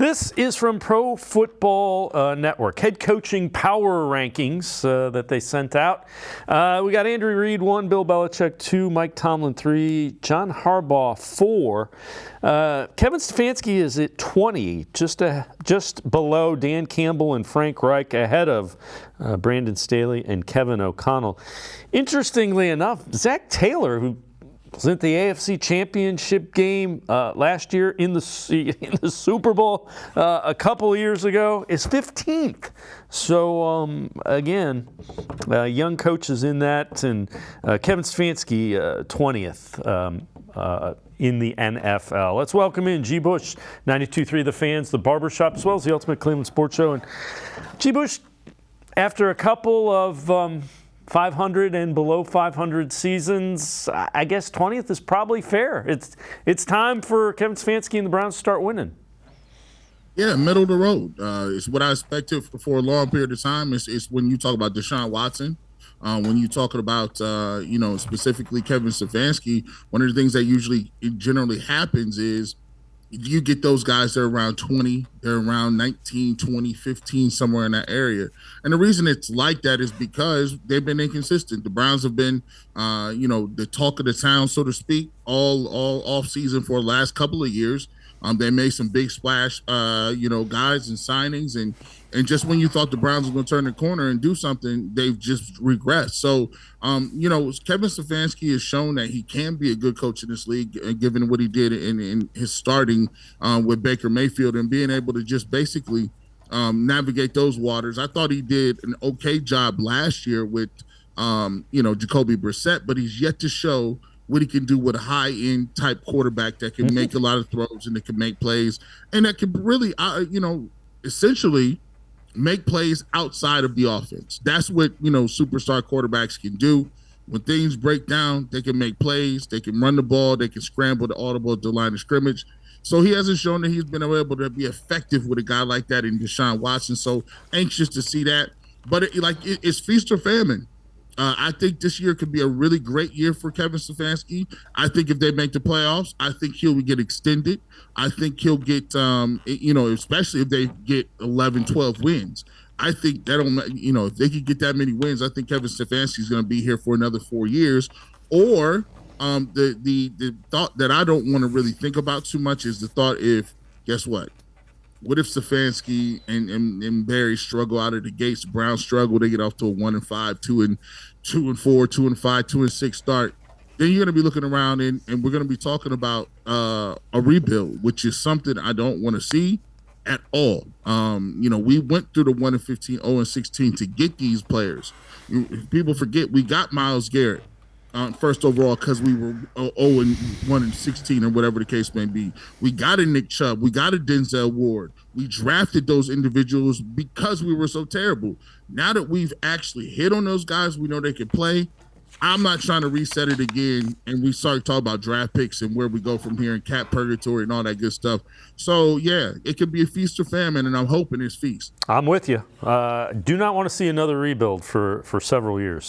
This is from Pro Football Network, head coaching power rankings that they sent out. We got Andrew Reid 1, Bill Belichick 2, Mike Tomlin 3, John Harbaugh 4. Kevin Stefanski is at 20, just below Dan Campbell and Frank Reich, ahead of Brandon Staley and Kevin O'Connell. Interestingly enough, Zach Taylor, who was at the AFC Championship game last year in the Super Bowl a couple years ago, is 15th. So, again, young coaches in that, and Kevin Stefanski 20th in the NFL. Let's welcome in G. Bush, 92.3 The Fans, the Barbershop, as well as the Ultimate Cleveland Sports Show. And G. Bush, after a couple of 500 and below 500 seasons, I guess 20th is probably fair. It's time for Kevin Stefanski and the Browns to start winning. Yeah, middle of the road. It's what I expected for a long period of time. It's when you talk about Deshaun Watson, when you're talking about, specifically Kevin Stefanski, one of the things that generally happens is you get those guys that are around 20, they're around 19, 20, 15, somewhere in that area. And the reason it's like that is because they've been inconsistent. The Browns have been, the talk of the town, so to speak, all off season for the last couple of years. They made some big splash, guys and signings. And just when you thought the Browns were going to turn the corner and do something, they've just regressed. So, Kevin Stefanski has shown that he can be a good coach in this league, given what he did in his starting with Baker Mayfield and being able to just basically navigate those waters. I thought he did an okay job last year with, Jacoby Brissett, but he's yet to show what he can do with a high-end type quarterback that can make a lot of throws and that can make plays and that can really, essentially make plays outside of the offense. That's what, superstar quarterbacks can do. When things break down, they can make plays, they can run the ball, they can scramble the audible at the line of scrimmage. So he hasn't shown that he's been able to be effective with a guy like that in Deshaun Watson. So anxious to see that. But it's feast or famine. I think this year could be a really great year for Kevin Stefanski. I think if they make the playoffs, I think he'll get extended. I think he'll get, especially if they get 11, 12 wins. I think if they could get that many wins, I think Kevin Stefanski is going to be here for another 4 years. Or the thought that I don't want to really think about too much is the thought guess what? What if Stefanski and Barry struggle out of the gates? The Browns struggle. They get off to a 1-5, 2-4, 2-5, 2-6 start. Then you're going to be looking around and we're going to be talking about a rebuild, which is something I don't want to see at all. We went through the 1-15, 0-16 to get these players. People forget we got Myles Garrett. First overall, because we were 0-1-16 or whatever the case may be. We got a Nick Chubb. We got a Denzel Ward. We drafted those individuals because we were so terrible. Now that we've actually hit on those guys, we know they can play. I'm not trying to reset it again, and we start talking about draft picks and where we go from here and cap purgatory and all that good stuff. So, yeah, it could be a feast or famine, and I'm hoping it's feast. I'm with you. Do not want to see another rebuild for several years.